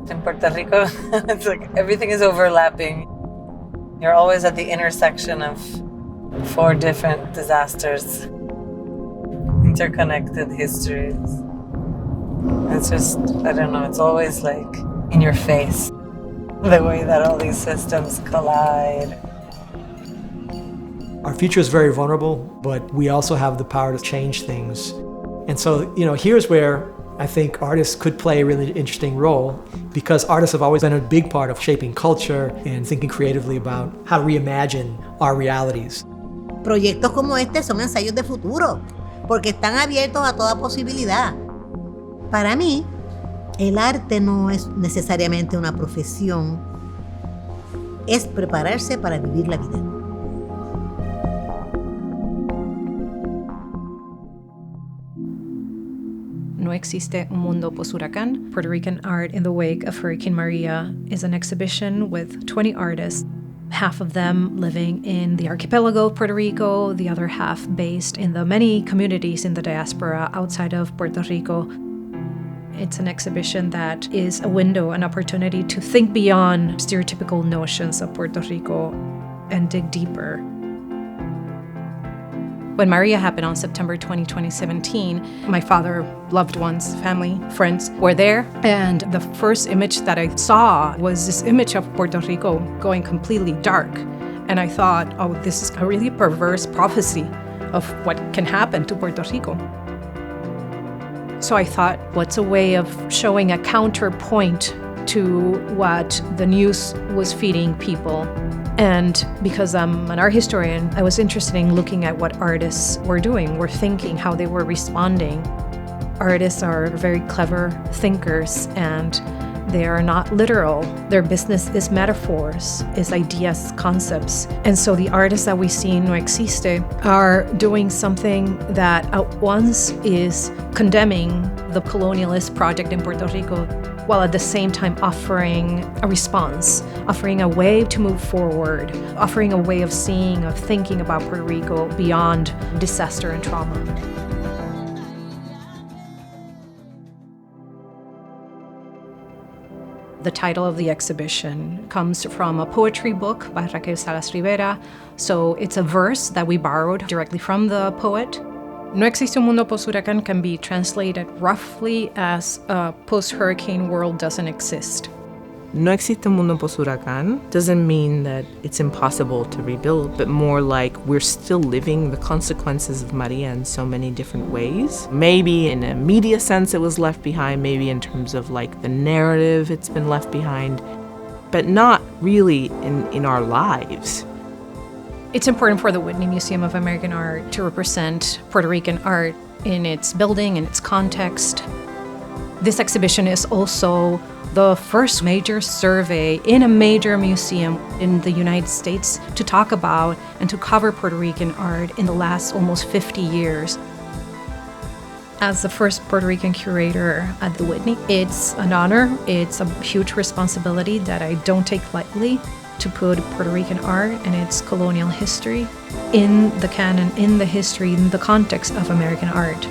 In Puerto Rico, it's like everything is overlapping. You're always at the intersection of 4 different disasters, interconnected histories. It's just, I don't know, it's always like in your face, the way that all these systems collide. Our future is very vulnerable, but we also have the power to change things. And so, here's where I think artists could play a really interesting role, because artists have always been a big part of shaping culture and thinking creatively about how to reimagine our realities. Proyectos como este son ensayos de futuro, porque están abiertos a toda posibilidad. Para mí, el arte no es necesariamente una profesión, es prepararse para vivir la vida. No Existe un Mundo Post-Huracán, Puerto Rican Art in the Wake of Hurricane Maria, is an exhibition with 20 artists, half of them living in the archipelago of Puerto Rico, the other half based in the many communities in the diaspora outside of Puerto Rico. It's an exhibition that is a window, an opportunity to think beyond stereotypical notions of Puerto Rico and dig deeper. When Maria happened on September 20, 2017, my father, loved ones, family, friends were there. And the first image that I saw was this image of Puerto Rico going completely dark. And I thought, oh, this is a really perverse prophecy of what can happen to Puerto Rico. So I thought, what's a way of showing a counterpoint to what the news was feeding people? And because I'm an art historian, I was interested in looking at what artists were doing, were thinking, how they were responding. Artists are very clever thinkers, and they are not literal. Their business is metaphors, is ideas, concepts. And so the artists that we see in No Existe are doing something that at once is condemning the colonialist project in Puerto Rico, while at the same time offering a response, offering a way to move forward, offering a way of seeing, of thinking about Puerto Rico beyond disaster and trauma. The title of the exhibition comes from a poetry book by Raquel Salas Rivera, so it's a verse that we borrowed directly from the poet. No Existe un Mundo Post-Huracán can be translated roughly as a post-hurricane world doesn't exist. No existe un mundo post-huracán doesn't mean that it's impossible to rebuild, but more like we're still living the consequences of Maria in so many different ways. Maybe in a media sense it was left behind, maybe in terms of like the narrative it's been left behind, but not really in our lives. It's important for the Whitney Museum of American Art to represent Puerto Rican art in its building, in its context. This exhibition is also the first major survey in a major museum in the United States to talk about and to cover Puerto Rican art in the last almost 50 years. As the first Puerto Rican curator at the Whitney, it's an honor, it's a huge responsibility that I don't take lightly, to put Puerto Rican art and its colonial history in the canon, in the history, in the context of American art.